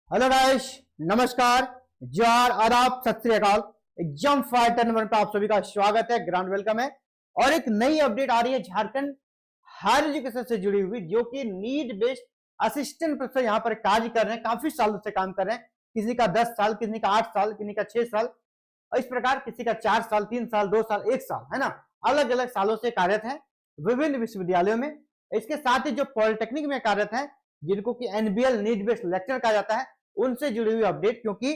Hello guys, नमस्कार, जोहार, आदाब, सत श्री अकाल। एग्जाम फाइटर नंबर पर आप सभी का स्वागत है, ग्रांड वेलकम है। और एक नई अपडेट आ रही है झारखंड हायर एजुकेशन से जुड़ी हुई, जो कि नीड बेस्ड असिस्टेंट प्रोफेसर यहाँ पर कार्य कर रहे हैं, काफी सालों से काम कर रहे हैं। किसी का 10 साल, किसी का 8 साल, किसी का 6 साल, और इस प्रकार किसी का 4 साल, 3 साल, 2 साल, 1 साल, है ना। अलग अलग सालों से कार्यरत है विभिन्न विश्वविद्यालयों में। इसके साथ ही जो पॉलिटेक्निक में कार्यरत है, जिनको कि एनबीएल नीड बेस्ड लेक्चर कहा जाता है, उनसे जुड़ी हुई अपडेट, क्योंकि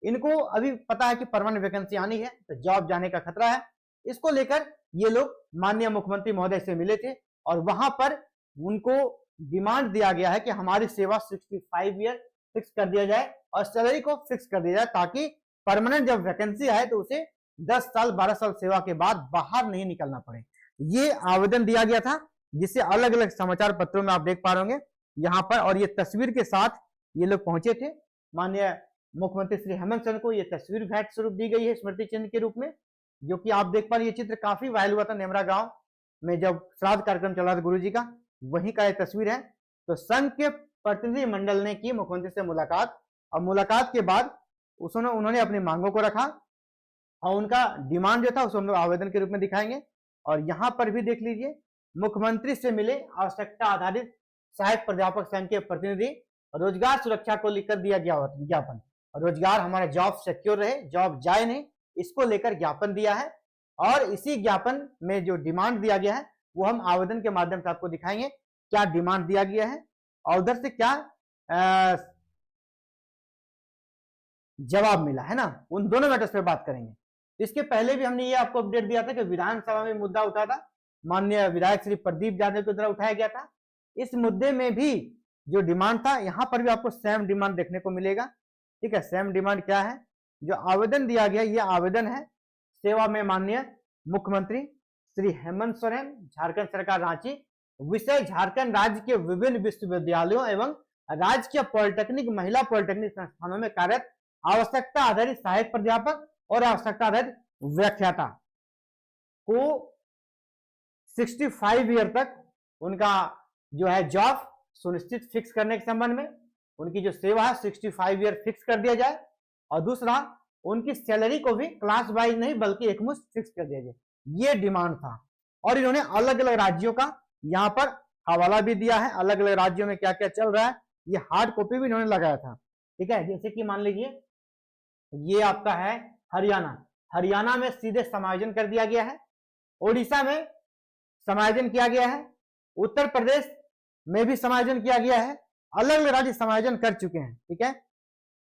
इनको अभी पता है कि परमानेंट वैकेंसी आनी है तो जॉब जाने का खतरा है। इसको लेकर ये लोग माननीय मुख्यमंत्री महोदय से मिले थे और वहां पर उनको डिमांड दिया गया है कि हमारी सेवा 65 ईयर फिक्स कर दिया जाए और सैलरी को फिक्स कर दिया जाए, ताकि परमानेंट जब वैकेंसी आए तो उसे 10 साल 12 साल सेवा के बाद बाहर नहीं निकलना पड़े। ये आवेदन दिया गया था, जिसे अलग अलग समाचार पत्रों में आप देख पा रहे होंगे यहाँ पर। और ये तस्वीर के साथ ये लोग पहुंचे थे। माननीय मुख्यमंत्री श्री हेमंत सोरेन को ये तस्वीर भेंट स्वरूप दी गई है स्मृति चिन्ह के रूप में, जो कि आप देख पा रहे। ये चित्र काफी वायरल हुआ था नेमरा गांव में, जब श्राद्ध कार्यक्रम चला था गुरु जी का, वहीं का ये तस्वीर है। तो संघ के प्रतिनिधि मंडल ने की मुख्यमंत्री से मुलाकात, और मुलाकात के बाद उन्होंने अपनी मांगों को रखा और उनका डिमांड जो था उसे हम लोग आवेदन के रूप में दिखाएंगे। और यहाँ पर भी देख लीजिए, मुख्यमंत्री से मिले आवश्यकता आधारित सहायक प्राध्यापक संघ के प्रतिनिधि, रोजगार सुरक्षा को लेकर दिया गया ज्ञापन। रोजगार हमारा जॉब सिक्योर रहे, जॉब जाए नहीं, इसको लेकर ज्ञापन दिया है। और इसी ज्ञापन में जो डिमांड दिया गया है वो हम आवेदन के माध्यम से आपको दिखाएंगे क्या डिमांड दिया गया है और उधर से क्या जवाब मिला है ना। उन दोनों मैटर्स पे बात करेंगे। इसके पहले भी हमने ये आपको अपडेट दिया था कि विधानसभा में मुद्दा उठा था, माननीय विधायक श्री प्रदीप यादव के द्वारा उठाया गया था। इस मुद्दे में भी जो डिमांड था, यहां पर भी आपको सेम डिमांड देखने को मिलेगा। ठीक है, सेम डिमांड क्या है, जो आवेदन दिया गया, ये आवेदन है सेवा में माननीय मुख्यमंत्री श्री हेमंत सोरेन, झारखंड सरकार, रांची। विषय झारखंड राज्य के विभिन्न विश्वविद्यालयों एवं राज्य के पॉलिटेक्निक, महिला पॉलिटेक्निक संस्थानों में कार्यरत आवश्यकता आधारित सहायक प्राध्यापक और आवश्यकता आधारित व्याख्याता को 65 ईयर तक उनका जो है जॉब सुनिश्चित फिक्स करने के संबंध में, उनकी जो सेवा है 65 ईयर फिक्स कर दिया जाए। और दूसरा, उनकी सैलरी को भी क्लास वाइज नहीं बल्कि एकमुश्त फिक्स कर दिया जाए, ये डिमांड था। और इन्होंने अलग अलग राज्यों का यहाँ पर हवाला भी दिया है, अलग अलग राज्यों में क्या क्या चल रहा है, ये हार्ड कॉपी भी इन्होंने लगाया था। ठीक है, जैसे कि मान लीजिए ये आपका है हरियाणा में सीधे समायोजन कर दिया गया है, ओडिशा में समायोजन किया गया है, उत्तर प्रदेश में भी समायोजन किया गया है, अलग अलग राज्य समायोजन कर चुके हैं। ठीक है,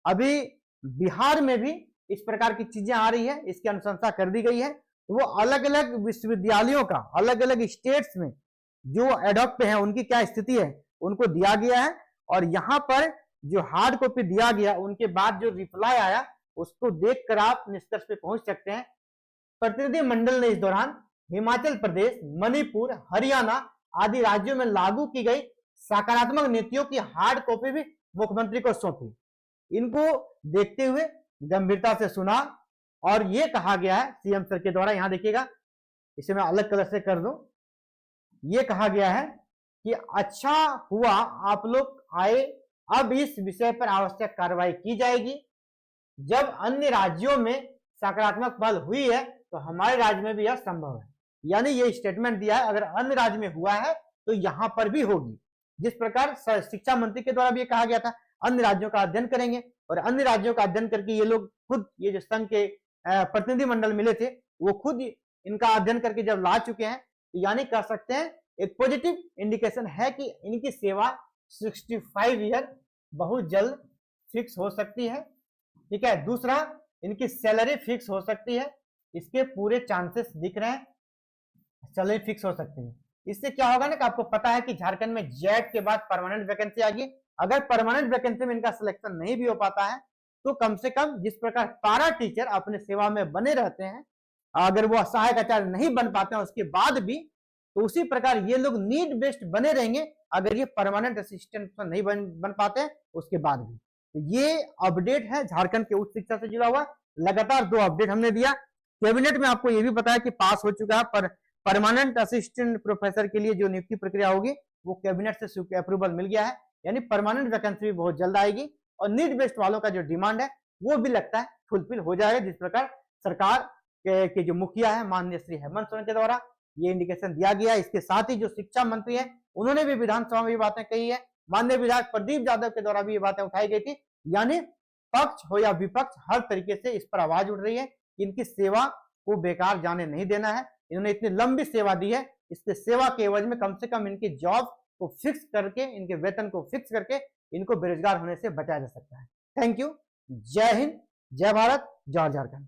अभी बिहार में भी इस प्रकार की चीजें आ रही है, इसकी अनुशंसा कर दी गई है। वो अलग अलग विश्वविद्यालयों का अलग अलग स्टेट्स में जो एडॉप्ट है उनकी क्या स्थिति है उनको दिया गया है। और यहाँ पर जो हार्ड कॉपी दिया गया, उनके बाद जो रिप्लाई आया, उसको देखकर आप निष्कर्ष पे पहुंच सकते हैं। प्रतिनिधि मंडल ने इस दौरान हिमाचल प्रदेश, मणिपुर, हरियाणा आदि राज्यों में लागू की गई सकारात्मक नीतियों की हार्ड कॉपी भी मुख्यमंत्री को सौंपी। इनको देखते हुए गंभीरता से सुना और यह कहा गया है सीएम सर के द्वारा, यहां देखिएगा, इसे मैं अलग कलर से कर दूं, यह कहा गया है कि अच्छा हुआ आप लोग आए, अब इस विषय पर आवश्यक कार्रवाई की जाएगी। जब अन्य राज्यों में सकारात्मक पहल हुई है तो हमारे राज्य में भी यह संभव है। यानी ये स्टेटमेंट दिया है, अगर अन्य राज्य में हुआ है तो यहां पर भी होगी। जिस प्रकार शिक्षा मंत्री के द्वारा भी कहा गया था, अन्य राज्यों का अध्ययन करेंगे, और अन्य राज्यों का अध्ययन करके ये लोग खुद, ये जो संघ के प्रतिनिधि मंडल मिले थे, वो खुद इनका अध्ययन करके जब ला चुके हैं, तो यानी कह सकते हैं एक पॉजिटिव इंडिकेशन है कि इनकी सेवा 65 ईयर बहुत जल्द फिक्स हो सकती है। ठीक है, दूसरा, इनकी सैलरी फिक्स हो सकती है, इसके पूरे चांसेस दिख रहे हैं, सैलरी फिक्स हो सकती है। इससे क्या होगा ना कि आपको पता है कि झारखंड में जेट के बाद परमानेंट वैकेंसी आ गई। अगर परमानेंट वैकेंसी में इनका सिलेक्शन नहीं भी हो पाता है तो कम से कम जिस प्रकार पारा टीचर अपने सेवा में बने रहते हैं, अगर वो सहायक आचार्य नहीं बन पाते हैं उसके बाद भी, तो उसी प्रकार ये लोग नीड बेस्ड बने रहेंगे अगर ये परमानेंट असिस्टेंट नहीं बन पाते हैं उसके बाद भी। तो ये अपडेट है झारखंड के उच्च शिक्षा से जुड़ा हुआ। लगातार 2 अपडेट हमने दिया। कैबिनेट में आपको ये भी बताया कि पास हो चुका है, पर परमानेंट असिस्टेंट प्रोफेसर के लिए जो नियुक्ति प्रक्रिया होगी वो कैबिनेट से अप्रूवल मिल गया है, यानी परमानेंट वैकेंसी भी बहुत जल्द आएगी। और नीड बेस्ड वालों का जो डिमांड है वो भी लगता है फुलफिल हो जाएगा, जिस प्रकार सरकार के जो मुखिया है माननीय श्री हेमंत सोरेन के द्वारा ये इंडिकेशन दिया गया है। इसके साथ ही जो शिक्षा मंत्री है उन्होंने भी विधानसभा में ये बातें कही है, माननीय विधायक प्रदीप यादव के द्वारा भी ये बातें उठाई गई थी। यानी पक्ष हो या विपक्ष हर तरीके से इस पर आवाज उठ रही है कि इनकी सेवा को बेकार जाने नहीं देना है। इन्होंने इतनी लंबी सेवा दी है, इसके सेवा के एवज में कम से कम इनकी जॉब को फिक्स करके, इनके वेतन को फिक्स करके इनको बेरोजगार होने से बचाया जा सकता है। Thank you. जय हिंद, जय भारत, जय झारखंड।